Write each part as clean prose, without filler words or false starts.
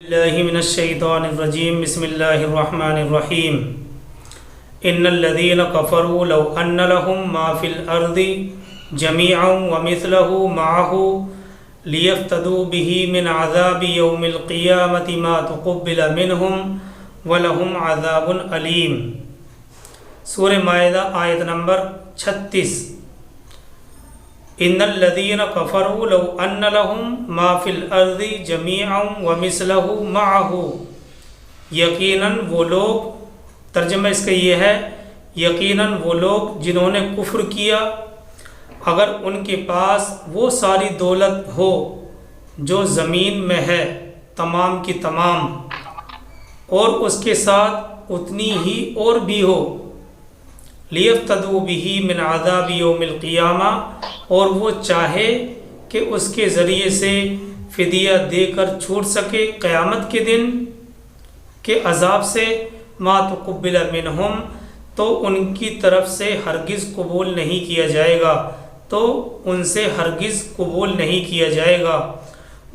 اللہ من الشیطان الرجیم بسم اللہ الرحمن الرحیم ان الذین کفروا لو ان لهم ما فی الارض جمیعا ومثلہ معہ لیفتدوا به من عذاب یوم القیامت ما تقبل منہم ولہم عذاب علیم۔ سورہ مائدہ آیت نمبر 36۔ ان الذین کفروا لو ان لهم ما فی الارض جمیعا ومثلہ معہ، یقیناً وہ لوگ، ترجمہ اس کا یہ ہے، یقیناً وہ لوگ جنہوں نے کفر کیا اگر ان کے پاس وہ ساری دولت ہو جو زمین میں ہے تمام کی تمام، اور اس کے ساتھ اتنی ہی اور بھی ہو، لیفتدوا به من عذاب یوم القیامہ، اور وہ چاہے کہ اس کے ذریعے سے فدیہ دے کر چھوٹ سکے قیامت کے دن کے عذاب سے، ما تقبل منہم، تو ان کی طرف سے ہرگز قبول نہیں کیا جائے گا، تو ان سے ہرگز قبول نہیں کیا جائے گا۔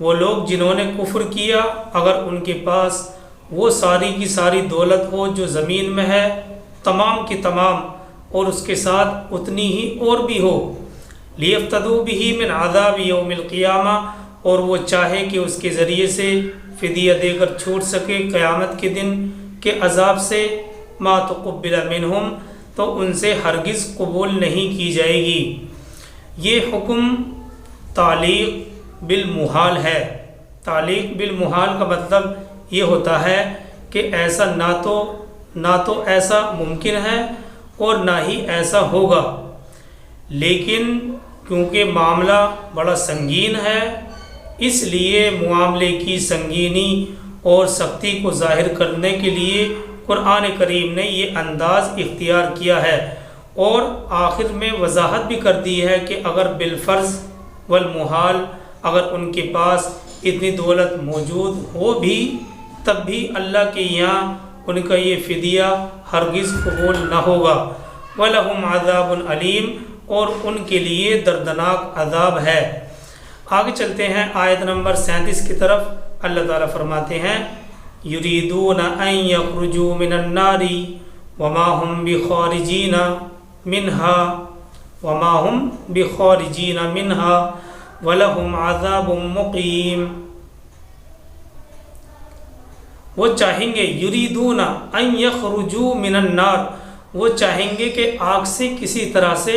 وہ لوگ جنہوں نے کفر کیا اگر ان کے پاس وہ ساری کی ساری دولت ہو جو زمین میں ہے تمام کی تمام، اور اس کے ساتھ اتنی ہی اور بھی ہو، لیفتدوا به من عذاب یوم القیامہ، اور وہ چاہے کہ اس کے ذریعے سے فدیہ دے کر چھوٹ سکے قیامت کے دن کے عذاب سے، ما تقبل منہم، تو ان سے ہرگز قبول نہیں کی جائے گی۔ یہ حکم تعلیق بالمحال ہے۔ تعلیق بالمحال کا مطلب یہ ہوتا ہے کہ ایسا نہ تو ایسا ممکن ہے اور نہ ہی ایسا ہوگا، لیکن کیونکہ معاملہ بڑا سنگین ہے، اس لیے معاملے کی سنگینی اور سختی کو ظاہر کرنے کے لیے قرآن کریم نے یہ انداز اختیار کیا ہے، اور آخر میں وضاحت بھی کر دی ہے کہ اگر بالفرض والمحال اگر ان کے پاس اتنی دولت موجود ہو بھی، تب بھی اللہ کے یہاں ان کا یہ فدیہ ہرگز قبول نہ ہوگا۔ وَلَهُمْ عَذَابٌ عَلِيمٌ، اور ان کے لیے دردناک عذاب ہے۔ آگے چلتے ہیں آیت نمبر 37 کی طرف۔ اللہ تعالیٰ فرماتے ہیں يُرِيدُونَ أَن يَخْرُجُوا مِنَ النَّارِ وَمَا هُمْ بِخَارِجِينَ مِنْهَا وَلَهُمْ عَذَابٌ مُقِيمٌ۔ وہ چاہیں گے یریدون ان یخرجوا من النار، وہ چاہیں گے کہ آگ سے کسی طرح سے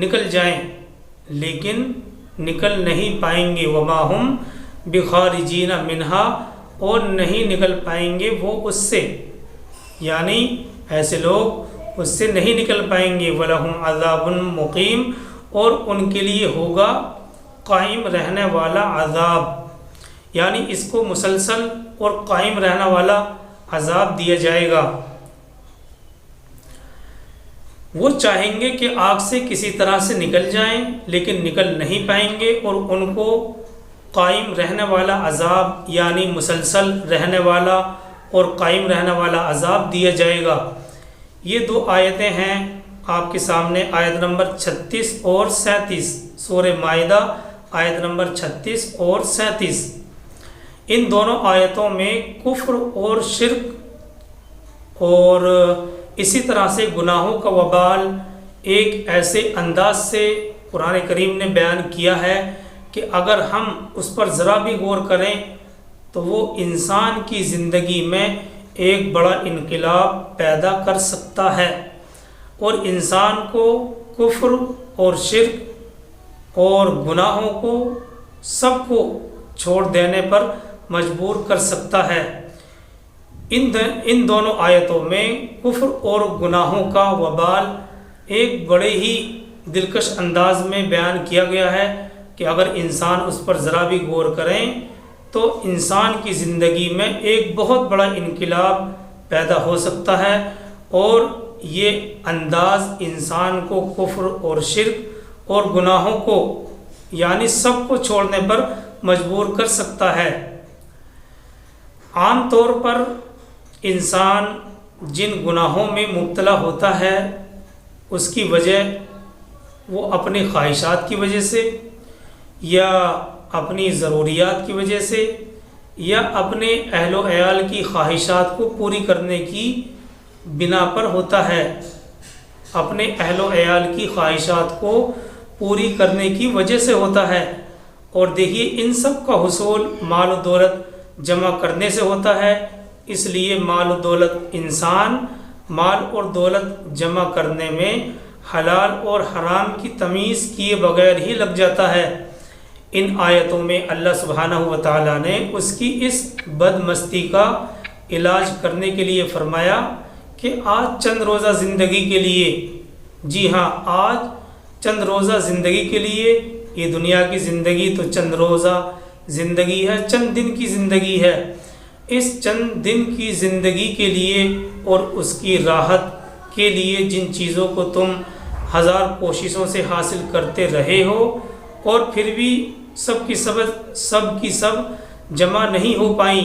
نکل جائیں، لیکن نکل نہیں پائیں گے۔ وما ہم بخارجین منہا، اور نہیں نکل پائیں گے وہ اس سے، یعنی ایسے لوگ اس سے نہیں نکل پائیں گے۔ ولہم عذاب مقیم، اور ان کے لیے ہوگا قائم رہنے والا عذاب، یعنی اس کو مسلسل اور قائم رہنے والا عذاب دیا جائے گا۔ وہ چاہیں گے کہ آگ سے کسی طرح سے نکل جائیں، لیکن نکل نہیں پائیں گے، اور ان کو قائم رہنے والا عذاب، یعنی مسلسل رہنے والا اور قائم رہنے والا عذاب دیا جائے گا۔ یہ دو آیتیں ہیں آپ کے سامنے، آیت نمبر 36 اور 37، سورہ مائدہ آیت نمبر 36 اور 37۔ ان دونوں آیتوں میں کفر اور شرک اور اسی طرح سے گناہوں کا وبال ایک ایسے انداز سے قرآن کریم نے بیان کیا ہے کہ اگر ہم اس پر ذرا بھی غور کریں تو وہ انسان کی زندگی میں ایک بڑا انقلاب پیدا کر سکتا ہے، اور انسان کو کفر اور شرک اور گناہوں کو سب کو چھوڑ دینے پر مجبور کر سکتا ہے۔ ان دونوں آیتوں میں کفر اور گناہوں کا وبال ایک بڑے ہی دلکش انداز میں بیان کیا گیا ہے کہ اگر انسان اس پر ذرا بھی غور کریں تو انسان کی زندگی میں ایک بہت بڑا انقلاب پیدا ہو سکتا ہے، اور یہ انداز انسان کو کفر اور شرک اور گناہوں کو، یعنی سب کو چھوڑنے پر مجبور کر سکتا ہے۔ عام طور پر انسان جن گناہوں میں مبتلا ہوتا ہے اس کی وجہ وہ اپنی خواہشات کی وجہ سے، یا اپنی ضروریات کی وجہ سے، یا اپنے اہل و عیال کی خواہشات کو پوری کرنے کی بنا پر ہوتا ہے، اپنے اہل و عیال کی خواہشات کو پوری کرنے کی وجہ سے ہوتا ہے۔ اور دیکھیے ان سب کا حصول مال و دولت جمع کرنے سے ہوتا ہے، اس لیے مال و دولت انسان مال اور دولت جمع کرنے میں حلال اور حرام کی تمیز کیے بغیر ہی لگ جاتا ہے۔ ان آیتوں میں اللہ سبحانہ و تعالیٰ نے اس کی اس بد مستی کا علاج کرنے کے لیے فرمایا کہ آج چند روزہ زندگی کے لیے، جی ہاں آج چند روزہ زندگی کے لیے، یہ دنیا کی زندگی تو چند روزہ زندگی ہے، چند دن کی زندگی ہے، اس چند دن کی زندگی کے لیے اور اس کی راحت کے لیے جن چیزوں کو تم ہزار کوششوں سے حاصل کرتے رہے ہو اور پھر بھی سب کی سب جمع نہیں ہو پائیں،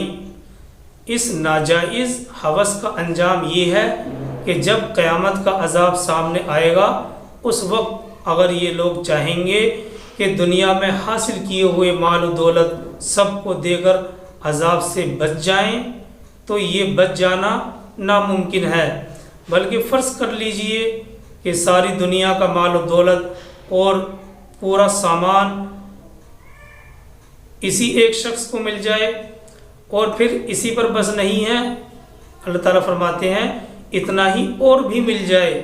اس ناجائز ہوس کا انجام یہ ہے کہ جب قیامت کا عذاب سامنے آئے گا اس وقت اگر یہ لوگ چاہیں گے کہ دنیا میں حاصل کیے ہوئے مال و دولت سب کو دے کر عذاب سے بچ جائیں تو یہ بچ جانا ناممکن ہے، بلکہ فرض کر لیجئے کہ ساری دنیا کا مال و دولت اور پورا سامان اسی ایک شخص کو مل جائے اور پھر اسی پر بس نہیں ہے، اللہ تعالیٰ فرماتے ہیں اتنا ہی اور بھی مل جائے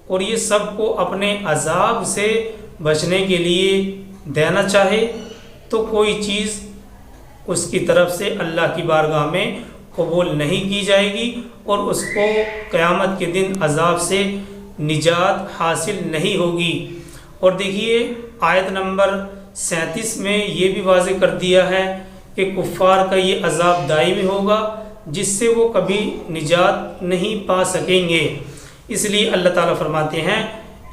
اور یہ سب کو اپنے عذاب سے بچنے کے لیے دینا چاہے تو کوئی چیز اس کی طرف سے اللہ کی بارگاہ میں قبول نہیں کی جائے گی اور اس کو قیامت کے دن عذاب سے نجات حاصل نہیں ہوگی۔ اور دیکھیے آیت نمبر 37 میں یہ بھی واضح کر دیا ہے کہ کفار کا یہ عذاب دائمی ہوگا جس سے وہ کبھی نجات نہیں پا سکیں گے، اس لیے اللہ تعالیٰ فرماتے ہیں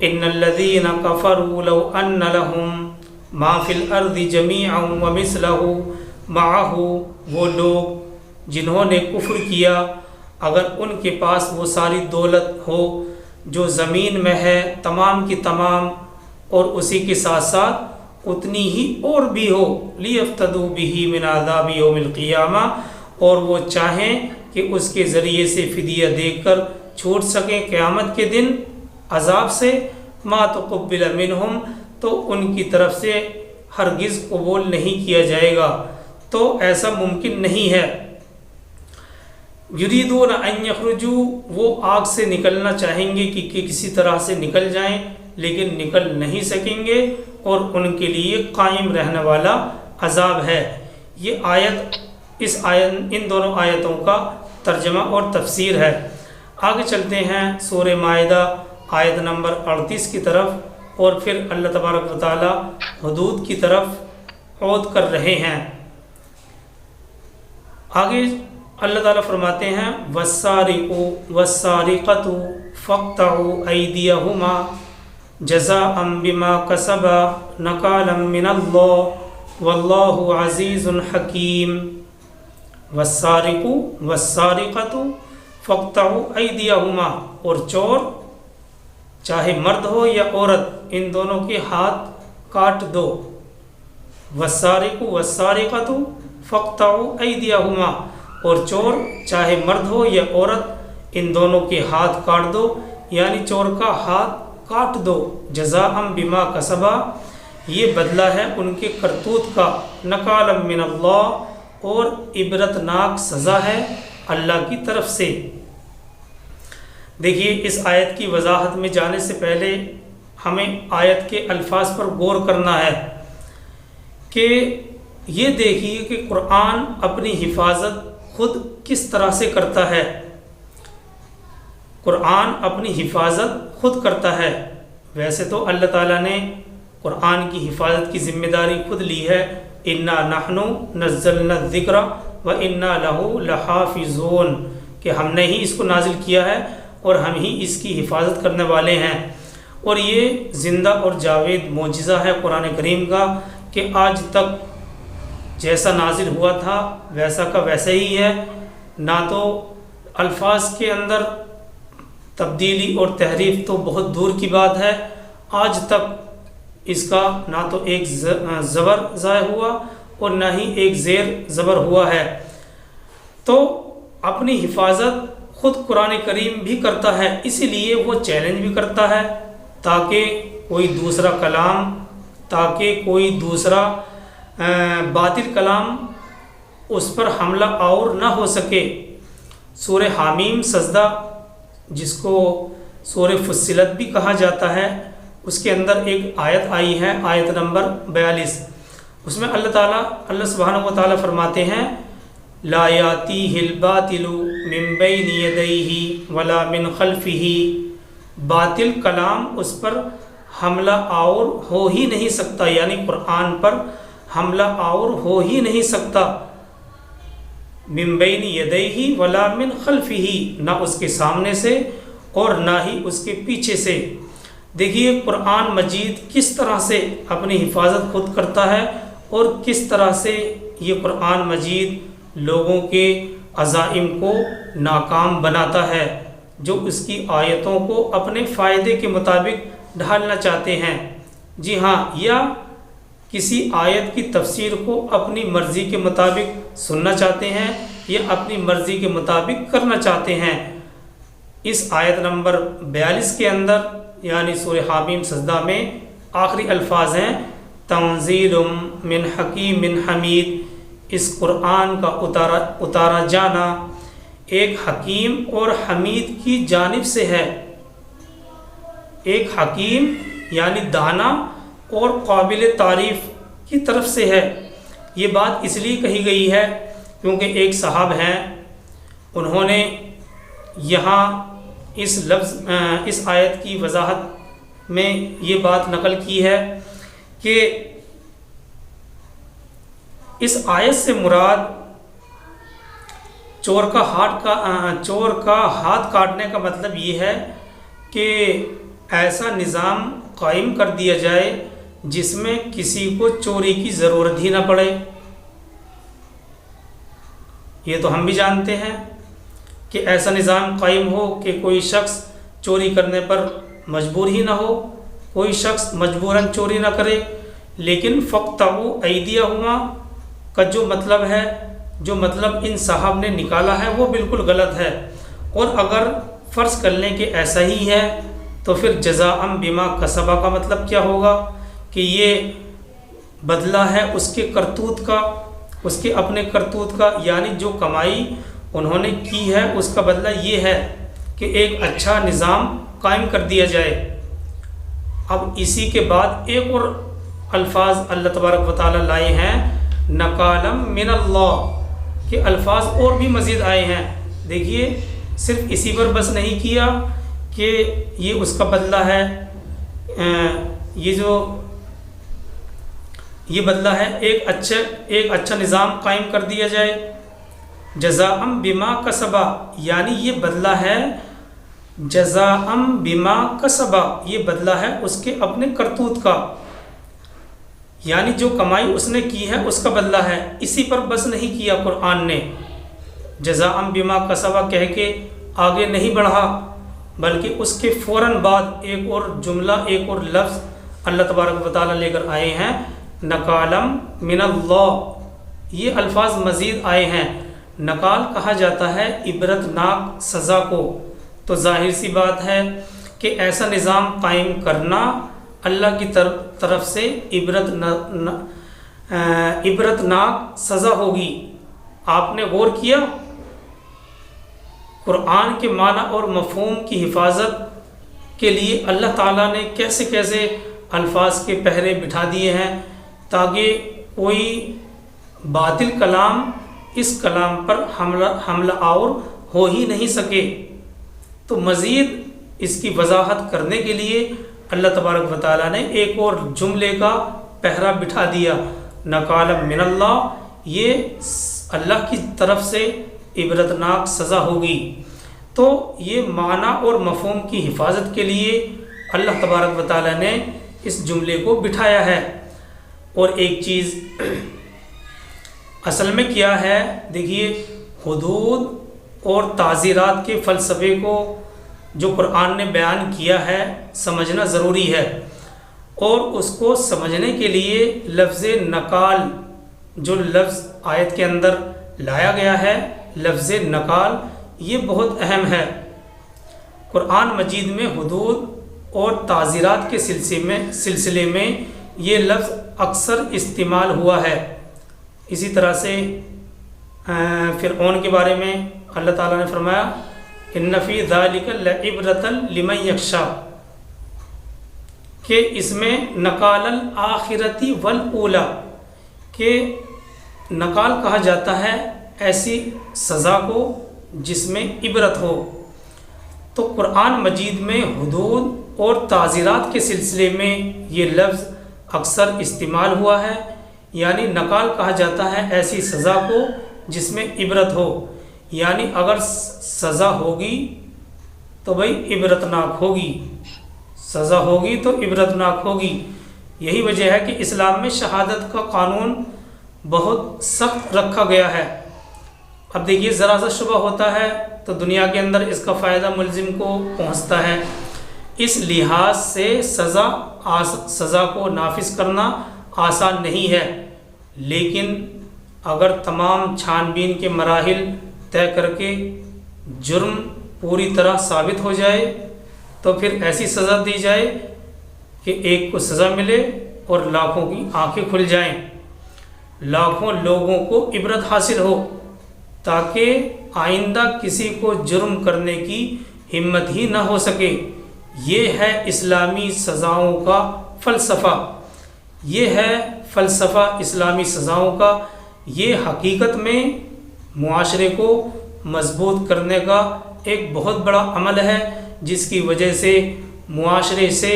ان الذین کفروا لو ان لهم ما فی الارض جمیعا ومثلہ معہ، وہ لوگ جنہوں نے کفر کیا اگر ان کے پاس وہ ساری دولت ہو جو زمین میں ہے تمام کی تمام اور اسی کے ساتھ ساتھ اتنی ہی اور بھی ہو، لیفتدوا بہ من عذاب یوم القیامہ، اور وہ چاہیں کہ اس کے ذریعے سے فدیہ دے کر چھوٹ سکیں قیامت کے دن عذاب سے، ما تقبل منہم، تو ان کی طرف سے ہرگز قبول نہیں کیا جائے گا، تو ایسا ممکن نہیں ہے۔ یریدون ان یخرجوا، وہ آگ سے نکلنا چاہیں گے کہ کسی طرح سے نکل جائیں لیکن نکل نہیں سکیں گے اور ان کے لیے قائم رہنے والا عذاب ہے۔ یہ آیت ان دونوں آیتوں کا ترجمہ اور تفسیر ہے۔ آگے چلتے ہیں سورہ مائدہ آیت نمبر 38 کی طرف اور پھر اللہ تبارک و تعالی حدود کی طرف عود کر رہے ہیں۔ آگے اللہ تعالیٰ فرماتے ہیں وَالسَّارِقُ وَالسَّارِقَةُ فَاقْطَعُوا أَيْدِيَهُمَا جَزَاءً بِمَا كَسَبَا نَكَالًا مِّنَ اللَّهِ وَاللَّهُ عَزِيزٌ حَكِيمٌ۔ وَالسَّارِقُ وَالسَّارِقَةُ فَاقْطَعُوا أَيْدِيَهُمَا، اور چور چاہے مرد ہو یا عورت ان دونوں کے ہاتھ کاٹ دو۔ وَالسَّارِقُ وَالسَّارِقَةُ فَاقْطَعُوا أَيْدِيَهُمَا، اور چور چاہے مرد ہو یا عورت ان دونوں کے ہاتھ کاٹ دو، یعنی چور کا ہاتھ کاٹ دو۔ جزاء بما کسبا، یہ بدلہ ہے ان کے کرتوت کا، نکالا من اللہ، اور عبرتناک سزا ہے اللہ کی طرف سے۔ دیکھیے اس آیت کی وضاحت میں جانے سے پہلے ہمیں آیت کے الفاظ پر غور کرنا ہے کہ یہ دیکھیے کہ قرآن اپنی حفاظت خود کس طرح سے کرتا ہے۔ قرآن اپنی حفاظت خود کرتا ہے۔ ویسے تو اللہ تعالیٰ نے قرآن کی حفاظت کی ذمہ داری خود لی ہے، انا نحن نزلنا الذکر وانا لہ لحافظون، کہ ہم نے ہی اس کو نازل کیا ہے اور ہم ہی اس کی حفاظت کرنے والے ہیں۔ اور یہ زندہ اور جاوید معجزہ ہے قرآن کریم کا کہ آج تک جیسا نازل ہوا تھا ویسا کا ویسا ہی ہے، نہ تو الفاظ کے اندر تبدیلی اور تحریف تو بہت دور کی بات ہے، آج تک اس کا نہ تو ایک زبر ضائع ہوا اور نہ ہی ایک زیر زبر ہوا ہے۔ تو اپنی حفاظت خود قرآن کریم بھی کرتا ہے، اسی لیے وہ چیلنج بھی کرتا ہے تاکہ کوئی دوسرا باطل کلام اس پر حملہ آور نہ ہو سکے۔ سورہ حامیم سجدہ، جس کو سورہ فصلت بھی کہا جاتا ہے، اس کے اندر ایک آیت آئی ہے، آیت نمبر 42۔ اس میں اللہ سبحانہ و تعالیٰ فرماتے ہیں لا یاتیہ الباطل من بین یدیہ ولا من خلفہ، باطل کلام اس پر حملہ آور ہو ہی نہیں سکتا، یعنی قرآن پر حملہ آور ہو ہی نہیں سکتا، من بین یدیہ ولا من خلفہ، نہ اس کے سامنے سے اور نہ ہی اس کے پیچھے سے۔ دیکھیے قرآن مجید کس طرح سے اپنی حفاظت خود کرتا ہے اور کس طرح سے یہ قرآن مجید لوگوں کے عزائم کو ناکام بناتا ہے، جو اس کی آیتوں کو اپنے فائدے کے مطابق ڈھالنا چاہتے ہیں۔ جی ہاں، یا کسی آیت کی تفسیر کو اپنی مرضی کے مطابق سننا چاہتے ہیں یا اپنی مرضی کے مطابق کرنا چاہتے ہیں۔ اس آیت نمبر 42 کے اندر یعنی سورہ حامیم سجدہ میں آخری الفاظ ہیں تنزیل من حکیم حمید، اس قرآن کا اتارا جانا ایک حکیم اور حمید کی جانب سے ہے۔ ایک حکیم یعنی دانا اور قابل تعریف کی طرف سے ہے۔ یہ بات اس لیے کہی گئی ہے کیونکہ ایک صاحب ہیں، انہوں نے یہاں اس آیت کی وضاحت میں یہ بات نقل کی ہے کہ اس آیت سے مراد چور کا ہاتھ کاٹنے کا مطلب یہ ہے کہ ایسا نظام قائم کر دیا جائے جس میں کسی کو چوری کی ضرورت ہی نہ پڑے۔ یہ تو ہم بھی جانتے ہیں کہ ایسا نظام قائم ہو کہ کوئی شخص چوری کرنے پر مجبور ہی نہ ہو، کوئی شخص مجبوراً چوری نہ کرے۔ لیکن فَاقْطَعُوا أَيْدِيَهُمَا کا جو مطلب ان صاحب نے نکالا ہے وہ بالکل غلط ہے، اور اگر فرض کر لیں کہ ایسا ہی ہے تو پھر جزاء بما کسبا کا مطلب کیا ہوگا کہ یہ بدلہ ہے اس کے کرتوت کا، اس کے اپنے کرتوت کا، یعنی جو کمائی انہوں نے کی ہے اس کا بدلہ یہ ہے کہ ایک اچھا نظام قائم کر دیا جائے۔ اب اسی کے بعد ایک اور الفاظ اللہ تبارک و تعالیٰ لائے ہیں نکالم من اللہ کے الفاظ اور بھی مزید آئے ہیں۔ دیکھیے صرف اسی پر بس نہیں کیا کہ یہ اس کا بدلہ ہے، یہ بدلہ ہے ایک اچھا نظام قائم کر دیا جائے، جزاء بما کسبا، یعنی یہ بدلہ ہے جزاء بما کسبا، یہ بدلہ ہے اس کے اپنے کرتوت کا، یعنی جو کمائی اس نے کی ہے اس کا بدلہ ہے۔ اسی پر بس نہیں کیا قرآن نے، جزاء بما کسبا کہہ کے آگے نہیں بڑھا، بلکہ اس کے فوراً بعد ایک اور جملہ، ایک اور لفظ اللہ تبارک و تعالیٰ لے کر آئے ہیں نکالم من اللہ۔ یہ الفاظ مزید آئے ہیں۔ نکال کہا جاتا ہے عبرت ناک سزا کو، تو ظاہر سی بات ہے کہ ایسا نظام قائم کرنا اللہ کی طرف سے عبرت ناک سزا ہوگی۔ آپ نے غور کیا قرآن کے معنی اور مفہوم کی حفاظت کے لیے اللہ تعالیٰ نے کیسے کیسے الفاظ کے پہرے بٹھا دیے ہیں تاکہ کوئی باطل کلام اس کلام پر حملہ آور ہو ہی نہیں سکے۔ تو مزید اس کی وضاحت کرنے کے لیے اللہ تبارک و تعالیٰ نے ایک اور جملے کا پہرا بٹھا دیا نکالم من اللہ، یہ اللہ کی طرف سے عبرتناک سزا ہوگی۔ تو یہ معنی اور مفہوم کی حفاظت کے لیے اللہ تبارک و تعالیٰ نے اس جملے کو بٹھایا ہے۔ اور ایک چیز اصل میں کیا ہے، دیکھیے حدود اور تعزیرات کے فلسفے کو جو قرآن نے بیان کیا ہے سمجھنا ضروری ہے، اور اس کو سمجھنے کے لیے لفظ نکال جو لفظ آیت کے اندر لایا گیا ہے لفظ نکال، یہ بہت اہم ہے۔ قرآن مجید میں حدود اور تعزیرات کے سلسلے میں یہ لفظ اکثر استعمال ہوا ہے۔ اسی طرح سے فرعون کے بارے میں اللہ تعالیٰ نے فرمایا ان فی ذالک لعبرۃ لمن یخشی، کہ اس میں نکال الآخرتی والاولی، کہ نکال کہا جاتا ہے ایسی سزا کو جس میں عبرت ہو۔ تو قرآن مجید میں حدود اور تعزیرات کے سلسلے میں یہ لفظ اکثر استعمال ہوا ہے، یعنی نکال کہا جاتا ہے ایسی سزا کو جس میں عبرت ہو، یعنی اگر سزا ہوگی تو بھئی عبرتناک ہوگی، سزا ہوگی تو عبرتناک ہوگی۔ یہی وجہ ہے کہ اسلام میں شہادت کا قانون بہت سخت رکھا گیا ہے۔ اب دیکھیے ذرا سا شبہ ہوتا ہے تو دنیا کے اندر اس کا فائدہ ملزم کو پہنچتا ہے، اس لحاظ سے سزا کو نافذ کرنا آسان نہیں ہے، لیکن اگر تمام چھان بین کے مراحل طے کر کے جرم پوری طرح ثابت ہو جائے تو پھر ایسی سزا دی جائے کہ ایک کو سزا ملے اور لاکھوں کی آنکھیں کھل جائیں، لاکھوں لوگوں کو عبرت حاصل ہو، تاکہ آئندہ کسی کو جرم کرنے کی ہمت ہی نہ ہو سکے۔ یہ ہے اسلامی سزاؤں کا فلسفہ، یہ ہے فلسفہ اسلامی سزاؤں کا۔ یہ حقیقت میں معاشرے کو مضبوط کرنے کا ایک بہت بڑا عمل ہے، جس کی وجہ سے معاشرے سے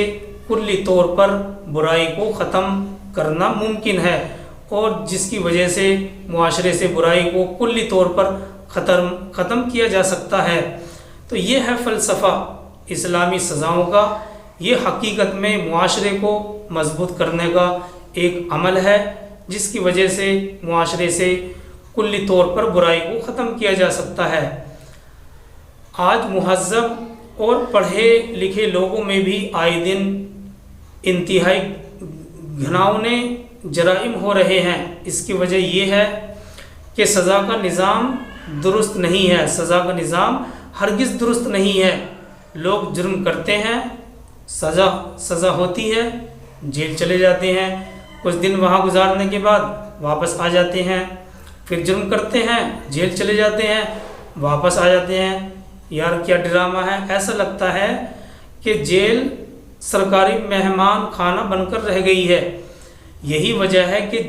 کلی طور پر برائی کو ختم کرنا ممکن ہے، اور جس کی وجہ سے معاشرے سے برائی کو کلی طور پر ختم کیا جا سکتا ہے۔ تو یہ ہے فلسفہ اسلامی سزاؤں کا، یہ حقیقت میں معاشرے کو مضبوط کرنے کا ایک عمل ہے، جس کی وجہ سے معاشرے سے کلی طور پر برائی کو ختم کیا جا سکتا ہے۔ آج مہذب اور پڑھے لکھے لوگوں میں بھی آئے دن انتہائی گھناؤنے جرائم ہو رہے ہیں۔ اس کی وجہ یہ ہے کہ سزا کا نظام درست نہیں ہے، سزا کا نظام ہرگز درست نہیں ہے۔ لوگ جرم کرتے ہیں، سزا ہوتی ہے، جیل چلے جاتے ہیں، کچھ دن وہاں گزارنے کے بعد واپس آ جاتے ہیں، پھر جرم کرتے ہیں، جیل چلے جاتے ہیں، واپس آ جاتے ہیں۔ یار کیا ڈرامہ ہے! ایسا لگتا ہے کہ جیل سرکاری مہمان خانہ بن کر رہ گئی ہے۔ یہی وجہ ہے کہ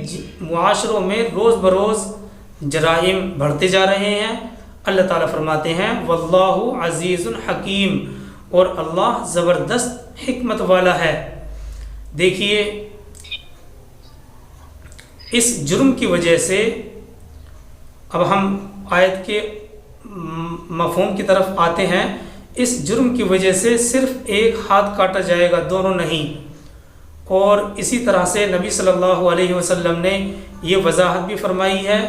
معاشروں میں روز بروز جرائم بڑھتے جا رہے ہیں۔ اللہ تعالیٰ فرماتے ہیں واللہ عزیز حکیم، اور اللہ زبردست حکمت والا ہے۔ دیکھیے اس جرم کی وجہ سے، اب ہم آیت کے مفہوم کی طرف آتے ہیں، اس جرم کی وجہ سے صرف ایک ہاتھ کاٹا جائے گا، دونوں نہیں۔ اور اسی طرح سے نبی صلی اللہ علیہ وسلم نے یہ وضاحت بھی فرمائی ہے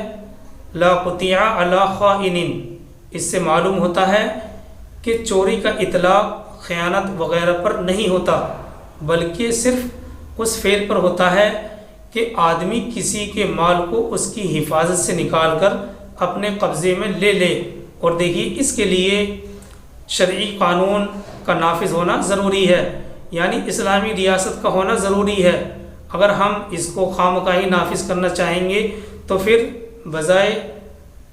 لا قطیع علی خائن۔ اس سے معلوم ہوتا ہے کہ چوری کا اطلاق خیانت وغیرہ پر نہیں ہوتا، بلکہ صرف اس فعل پر ہوتا ہے کہ آدمی کسی کے مال کو اس کی حفاظت سے نکال کر اپنے قبضے میں لے لے۔ اور دیکھیے اس کے لیے شرعی قانون کا نافذ ہونا ضروری ہے، یعنی اسلامی ریاست کا ہونا ضروری ہے۔ اگر ہم اس کو خامخواہی نافذ کرنا چاہیں گے تو پھر بجائے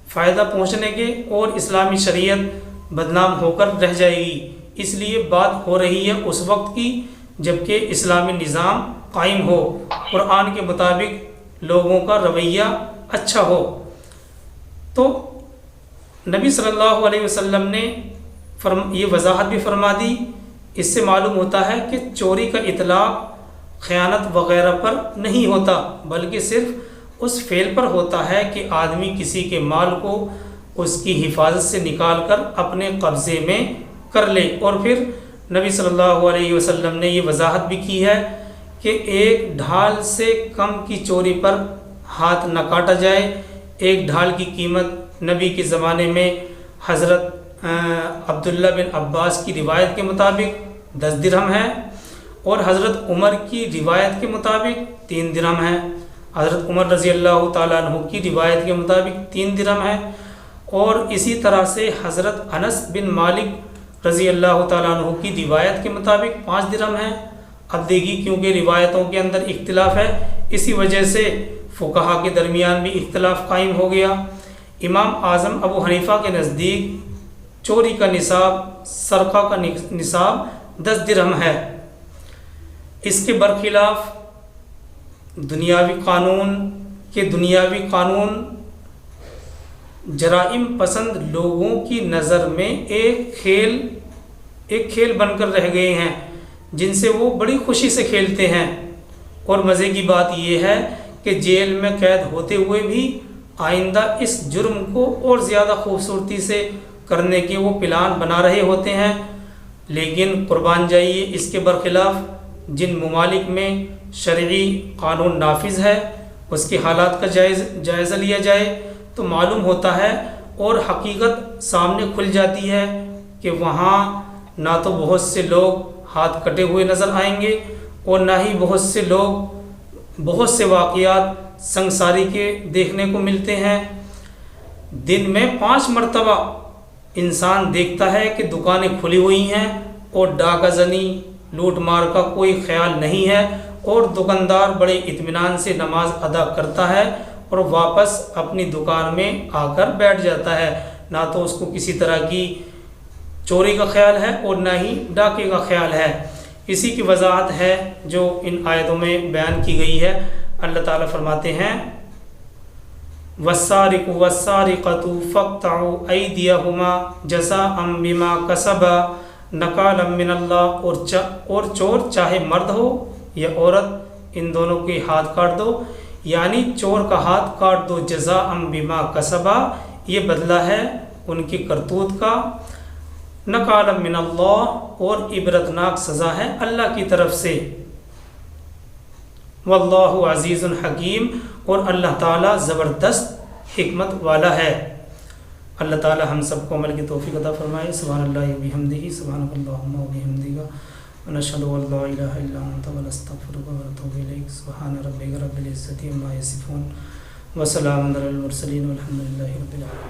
فائدہ پہنچنے کے اور اسلامی شریعت بدنام ہو کر رہ جائے گی۔ اس لیے بات ہو رہی ہے اس وقت کی جبکہ اسلامی نظام قائم ہو، قرآن کے مطابق لوگوں کا رویہ اچھا ہو۔ تو نبی صلی اللہ علیہ وسلم نے یہ وضاحت بھی فرما دی۔ اس سے معلوم ہوتا ہے کہ چوری کا اطلاق خیانت وغیرہ پر نہیں ہوتا، بلکہ صرف اس فعل پر ہوتا ہے کہ آدمی کسی کے مال کو اس کی حفاظت سے نکال کر اپنے قبضے میں کر لے۔ اور پھر نبی صلی اللہ علیہ وسلم نے یہ وضاحت بھی کی ہے کہ ایک ڈھال سے کم کی چوری پر ہاتھ نہ کاٹا جائے۔ ایک ڈھال کی قیمت نبی کے زمانے میں حضرت عبداللہ بن عباس کی روایت کے مطابق 10 درہم ہے، اور حضرت عمر کی روایت کے مطابق 3 درہم ہے۔ حضرت عمر رضی اللہ تعالیٰ عنہ کی روایت کے مطابق 3 درہم ہے، اور اسی طرح سے حضرت انس بن مالک رضی اللہ تعالیٰ عنہ کی روایت کے مطابق 5 درہم ہے۔ اب دیکھیے کیونکہ روایتوں کے اندر اختلاف ہے، اسی وجہ سے فقہا کے درمیان بھی اختلاف قائم ہو گیا۔ امام اعظم ابو حنیفہ کے نزدیک چوری کا نصاب، سرقہ کا نصاب 10 درہم ہے۔ اس کے برخلاف دنیاوی قانون جرائم پسند لوگوں کی نظر میں ایک کھیل بن کر رہ گئے ہیں، جن سے وہ بڑی خوشی سے کھیلتے ہیں۔ اور مزے کی بات یہ ہے کہ جیل میں قید ہوتے ہوئے بھی آئندہ اس جرم کو اور زیادہ خوبصورتی سے کرنے کے وہ پلان بنا رہے ہوتے ہیں۔ لیکن قربان جائیے، اس کے برخلاف جن ممالک میں شرعی قانون نافذ ہے اس کے حالات کا جائزہ لیا جائے تو معلوم ہوتا ہے اور حقیقت سامنے کھل جاتی ہے کہ وہاں نہ تو بہت سے لوگ ہاتھ کٹے ہوئے نظر آئیں گے، اور نہ ہی بہت سے واقعات سنگساری کے دیکھنے کو ملتے ہیں۔ دن میں 5 مرتبہ انسان دیکھتا ہے کہ دکانیں کھلی ہوئی ہیں اور ڈاکہ زنی لوٹ مار کا کوئی خیال نہیں ہے، اور دکاندار بڑے اطمینان سے نماز ادا کرتا ہے اور واپس اپنی دکان میں آ کر بیٹھ جاتا ہے۔ نہ تو اس کو کسی طرح کی چوری کا خیال ہے اور نہ ہی ڈاکے کا خیال ہے۔ اسی کی وضاحت ہے جو ان آیتوں میں بیان کی گئی ہے۔ اللہ تعالیٰ فرماتے ہیں وَالسَّارِقُ وَالسَّارِقَةُ فَاقْطَعُوا أَيْدِيَهُمَا جَزَاءً بِمَا كَسَبَا نَكَالًا مِّنَ اللَّهِ، اور چور چاہے مرد ہو یا عورت، ان دونوں کے ہاتھ کاٹ دو، یعنی چور کا ہاتھ کاٹ دو، جزاءً بِمَا كَسَبَا، یہ بدلہ ہے ان کی کرتوت کا، نَكَالًا مِّنَ اللَّهِ، اور عبرتناک سزا ہے اللہ کی طرف سے، واللہ عزیز حکیم، اور اللہ تعالیٰ زبردست حکمت والا ہے۔ اللہ تعالیٰ ہم سب کو عمل کی توفیق عطا فرمائے۔ سبحان اللہ و بحمدہ، سبحانک اللہم و بحمدک، ونشہد ان لا الہ الا انت، ونستغفرک ونتوب الیک۔ سبحان ربک رب العزۃ عما یصفون، وسلام علی المرسلین، والحمد للہ رب العالمین۔